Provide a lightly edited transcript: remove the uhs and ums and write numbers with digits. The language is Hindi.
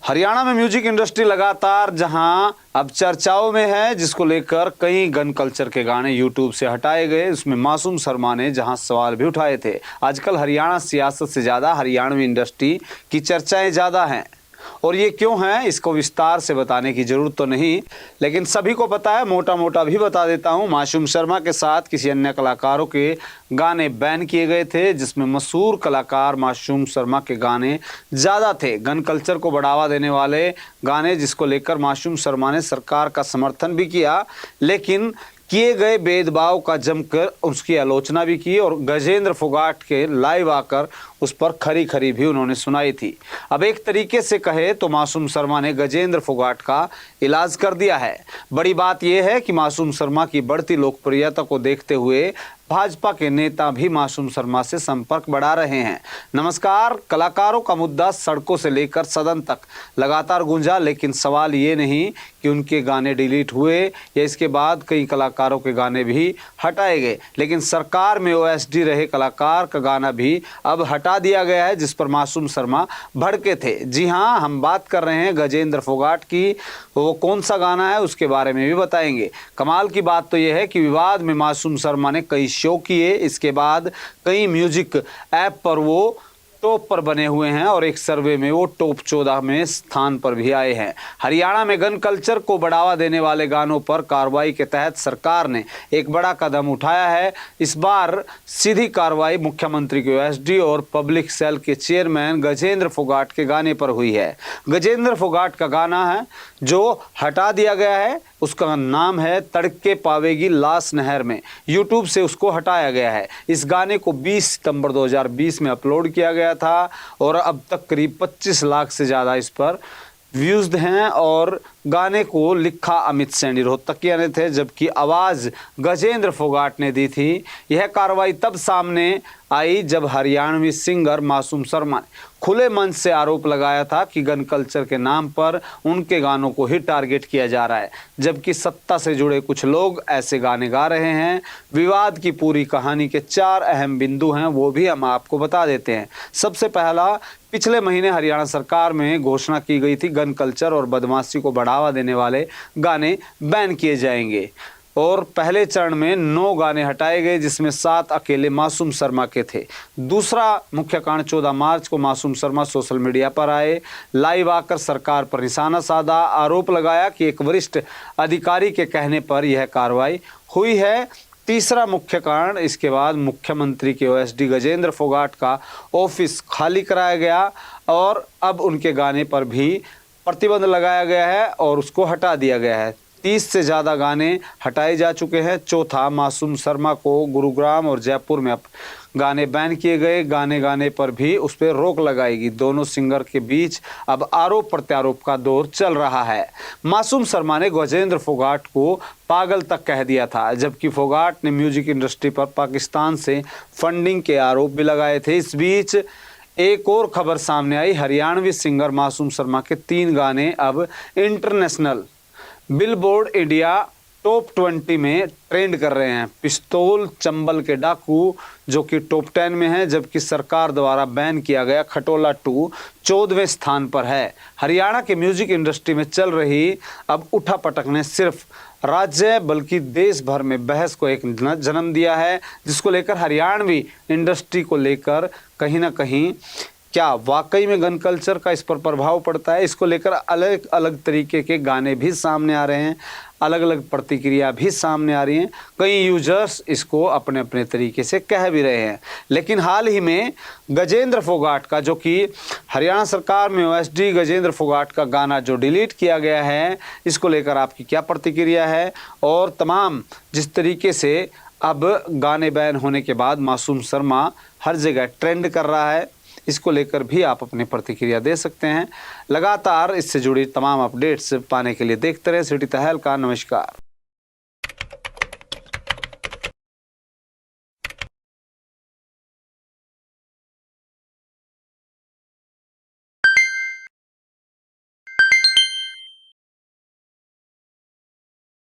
हरियाणा में म्यूजिक इंडस्ट्री लगातार जहां अब चर्चाओं में है, जिसको लेकर कई गन कल्चर के गाने यूट्यूब से हटाए गए। उसमें मासूम शर्मा ने जहां सवाल भी उठाए थे। आजकल हरियाणा सियासत से ज़्यादा हरियाणवी इंडस्ट्री की चर्चाएं ज़्यादा हैं, और ये क्यों है इसको विस्तार से बताने की ज़रूरत तो नहीं, लेकिन सभी को पता है। मोटा मोटा भी बता देता हूँ। मासूम शर्मा के साथ किसी अन्य कलाकारों के गाने बैन किए गए थे, जिसमें मशहूर कलाकार मासूम शर्मा के गाने ज़्यादा थे। गन कल्चर को बढ़ावा देने वाले गाने, जिसको लेकर मासूम शर्मा ने सरकार का समर्थन भी किया, लेकिन किए गए भेदभाव का जमकर उसकी आलोचना भी की, और गजेंद्र फोगाट के लाइव आकर उस पर खरी खरी भी उन्होंने सुनाई थी। अब एक तरीके से कहे तो मासूम शर्मा ने गजेंद्र फोगाट का इलाज कर दिया है। बड़ी बात यह है कि मासूम शर्मा की बढ़ती लोकप्रियता को देखते हुए भाजपा के नेता भी मासूम शर्मा से संपर्क बढ़ा रहे हैं। नमस्कार। कलाकारों का मुद्दा सड़कों से लेकर सदन तक लगातार गूंजा, लेकिन सवाल ये नहीं कि उनके गाने डिलीट हुए या इसके बाद कई कलाकारों के गाने भी हटाए गए, लेकिन सरकार में ओएसडी रहे कलाकार का गाना भी अब हटा दिया गया है, जिस पर मासूम शर्मा भड़के थे। जी हाँ, हम बात कर रहे हैं गजेंद्र फोगाट की। वो कौन सा गाना है उसके बारे में भी बताएंगे। कमाल की बात तो यह है कि विवाद में मासूम शर्मा ने कई शो किए, इसके बाद कई म्यूजिक ऐप पर वो टॉप पर बने हुए हैं, और एक सर्वे में वो टॉप 14 में स्थान पर भी आए हैं। हरियाणा में गन कल्चर को बढ़ावा देने वाले गानों पर कार्रवाई के तहत सरकार ने एक बड़ा कदम उठाया है। इस बार सीधी कार्रवाई मुख्यमंत्री के ओएसडी और पब्लिक सेल के चेयरमैन गजेंद्र फोगाट के गाने पर हुई है। गजेंद्र फोगाट का गाना है जो हटा दिया गया है, उसका नाम है तड़के पावेगी लाश नहर में। यूट्यूब से उसको हटाया गया है। इस गाने को 20 सितंबर 2020 में अपलोड किया गया था, और अब तक करीब 25 लाख से ज़्यादा इस पर व्यूज़ हैं। और गाने को लिखा अमित सैनी रोहतकिया ने थे, जबकि आवाज़ गजेंद्र फोगाट ने दी थी। यह कार्रवाई तब सामने आई जब हरियाणवी सिंगर मासूम शर्मा ने खुले मंच से आरोप लगाया था कि गन कल्चर के नाम पर उनके गानों को ही टारगेट किया जा रहा है, जबकि सत्ता से जुड़े कुछ लोग ऐसे गाने गा रहे हैं। विवाद की पूरी कहानी के 4 अहम बिंदु हैं, वो भी हम आपको बता देते हैं। सबसे पहला, पिछले महीने हरियाणा सरकार में घोषणा की गई थी गन कल्चर और बदमाशी को बढ़ावा देने वाले गाने बैन किए जाएंगे, और पहले चरण में 9 गाने हटाए गए, जिसमें 7 अकेले मासूम शर्मा के थे। दूसरा मुख्य कारण, 14 मार्च को मासूम शर्मा सोशल मीडिया पर आए, लाइव आकर सरकार पर निशाना साधा, आरोप लगाया कि एक वरिष्ठ अधिकारी के कहने पर यह कार्रवाई हुई है। तीसरा मुख्य कारण, इसके बाद मुख्यमंत्री के ओएसडी गजेंद्र फोगाट का ऑफिस खाली कराया गया, और अब उनके गाने पर भी प्रतिबंध लगाया गया है और उसको हटा दिया गया है। 30 से ज़्यादा गाने हटाए जा चुके हैं। चौथा, मासूम शर्मा को गुरुग्राम और जयपुर में गाने बैन किए गए। गाने पर भी उस पर रोक लगाएगी। दोनों सिंगर के बीच अब आरोप प्रत्यारोप का दौर चल रहा है। मासूम शर्मा ने गजेंद्र फोगाट को पागल तक कह दिया था, जबकि फोगाट ने म्यूजिक इंडस्ट्री पर पाकिस्तान से फंडिंग के आरोप भी लगाए थे। इस बीच एक और खबर सामने आई। हरियाणवी सिंगर मासूम शर्मा के 3 गाने अब इंटरनेशनल बिलबोर्ड इंडिया टॉप 20 में ट्रेंड कर रहे हैं। पिस्तौल चंबल के डाकू जो कि टॉप 10 में है, जबकि सरकार द्वारा बैन किया गया खटोला 2 14वें स्थान पर है। हरियाणा के म्यूजिक इंडस्ट्री में चल रही अब उठापटक ने सिर्फ राज्य बल्कि देश भर में बहस को एक जन्म दिया है, जिसको लेकर हरियाणवी इंडस्ट्री को लेकर कहीं ना कहीं क्या वाकई में गन कल्चर का इस पर प्रभाव पड़ता है, इसको लेकर अलग अलग तरीके के गाने भी सामने आ रहे हैं, अलग अलग प्रतिक्रिया भी सामने आ रही हैं। कई यूजर्स इसको अपने अपने तरीके से कह भी रहे हैं। लेकिन हाल ही में गजेंद्र फोगाट का, जो कि हरियाणा सरकार में ओएसडी गजेंद्र फोगाट का गाना जो डिलीट किया गया है, इसको लेकर आपकी क्या प्रतिक्रिया है, और तमाम जिस तरीके से अब गाने बैन होने के बाद मासूम शर्मा हर जगह ट्रेंड कर रहा है, इसको लेकर भी आप अपनी प्रतिक्रिया दे सकते हैं। लगातार इससे जुड़ी तमाम अपडेट्स पाने के लिए देखते रहे सिटी तहलका। नमस्कार।